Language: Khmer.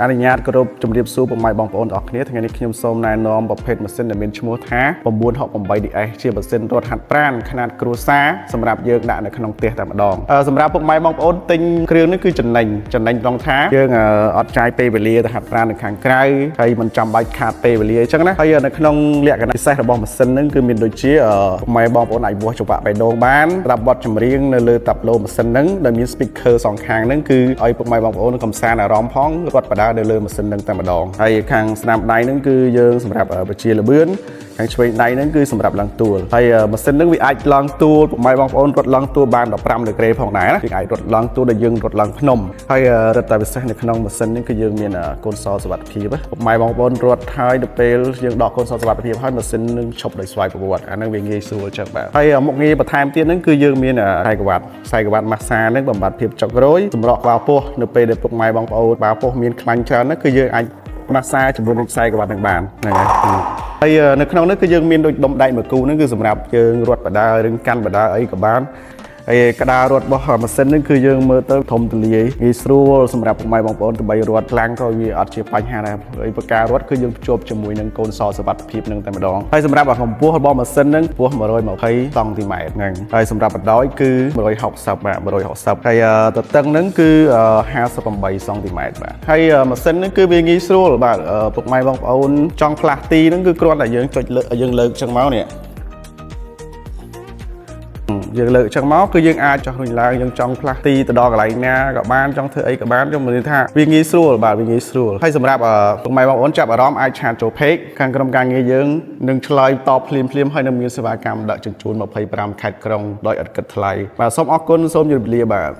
អនុញ្ញាតគោរពជំរាបសួរពុកម៉ែបងប្អូនទាំងអស់គ្នាថ្ងៃនេះខ្ញុំសូមណែនាំប្រភេទម៉ាស៊ីនដែលមានឈ្មោះថា 968DS ជាម៉ាស៊ីនរត់ហាត់ប្រាណຂະຫນាតគ្រួសារសម្រាប់យើងដាក់នៅក្នុងផ្ទះតែម្ដងសម្រាប់ពុកម៉ែបងប្អូនទិញគ្រឿងនេះគឺចំណេញត្រង់ថាយើងអត់ចាយពេលវេលាទៅហាត់ប្រាណនៅខាងក្រៅហើយមិនចាំបាច់ខាតពេលវេលាអញ្ចឹងណាហើយនៅក្នុងលក្ខណៈពិសេសរបស់ម៉ាស៊ីនហ្នឹងគឺមានដូចជាពុកម៉ែបងប្អូនអាចវាស់ចង្វាក់បេះដូងបានស្ដាប់បទចម្រៀងនៅលើតាប់ឡូម៉ាស៊ីនហ្នឹងដែលមាន speaker សងខាងហ្នឹងគឺឲ្យពុកម៉ែបងប្អូនកំសាន្តអារម្មណ៍ផងគាត់បដានៅលើម៉ាស៊ីនហ្នឹងតែម្ដងហើយខាងស្នាមដៃហ្នឹងគឺយើងសម្រាប់បជាលបឿនខាងឆ្វេងដៃហ្នឹងគឺសម្រាប់ឡើងទួលហើយម៉ាស៊ីនហ្នឹងវាអាចឡើងទួលពុកម៉ែបងប្អូនរត់ឡើងទួលបាន15ដឺក្រេផងដែរណាយើងអាចរត់ឡើងទួលដែលយើងរត់ឡើងភ្នំហើយរត់តែពិសេសនៅក្នុងម៉ាស៊ីននេះគឺយើងមានកូនសោសុវត្ថិភាពពុកម៉ែបងប្អូនរត់ហើយទៅពេលយើងដកកូនសោសុវត្ថិភាពហើយម៉ាស៊ីននឹងឈប់ដោយស្វ័យប្រវត្តិអាហ្នឹងវាងាយស្រួលចឹងបាទហើយមុខងារបន្ថែមទៀតហ្នឹងគឺយើងមានខ្សែក្រវ៉ាត់ម៉ាស្សាហ្នឹងបំបត្តិភាពចុករយសម្រក់ក្បាលពោះនៅពេលដែលពុកម៉ែបងប្អូនក្បាលពោះមានខ្លាញ់ច្រើនហ្នឹងគឺយើងអាចម៉ាស្សាជាមួយនឹងខ្សែក្រវ៉ាត់ហ្នឹងបានហ្នឹងហើយនៅក្នុងនេះគឺយើងមានដូចដុំដែកមួយគូហ្នឹងគឺសម្រាប់យើងរត់បដាឬកាន់បដាអីក៏បានហើយក្តាររត់របស់ម៉ាស៊ីននេះគឺយើងមើលទៅធំទូលាយងាយស្រួលសម្រាប់ពុកម៉ែបងប្អូនដើម្បីរត់ខ្លាំងក៏វាអត់ជាបញ្ហាដែរហើយប្រការរត់គឺយើងភ្ជាប់ជាមួយនឹងកូនសោសុវត្ថិភាពនឹងតែម្ដងហើយសម្រាប់កម្ពស់របស់ម៉ាស៊ីនហ្នឹងខ្ពស់120សង់ទីម៉ែត្រហ្នឹងហើយសម្រាប់បណ្ដោយគឺ160បាទ160ហើយទទឹងហ្នឹងគឺ58សង់ទីម៉ែត្របាទហើយម៉ាស៊ីនហ្នឹងគឺវាងាយស្រួលបាទពុកម៉ែបងប្អូនចង់ផ្លាស់ទីហ្នឹងគឺគ្រាន់តែយើងចុចលើយើងលើកចឹងមកនេះយើងលើកចឹងមកគឺយើងអាចចុះរុញឡើងយើងចង់ផ្លាស់ទីទៅដល់កន្លែងណាក៏បានចង់ធ្វើអីក៏បានខ្ញុំនិយាយថាវាងាយស្រួលបាទវាងាយស្រួលហើយសម្រាប់ពុកម៉ែបងប្អូនចាប់អារម្មណ៍អាចឆាតចូល page ខាងក្រុមការងារយើងនឹងឆ្លើយតបភ្លាមហើយនឹងមានសេវាកម្មដឹកជញ្ជូន25ខេត្តក្រុងដោយឥតគិតថ្លៃបាទសូមអរគុណសូមជម្រាបលាបាទ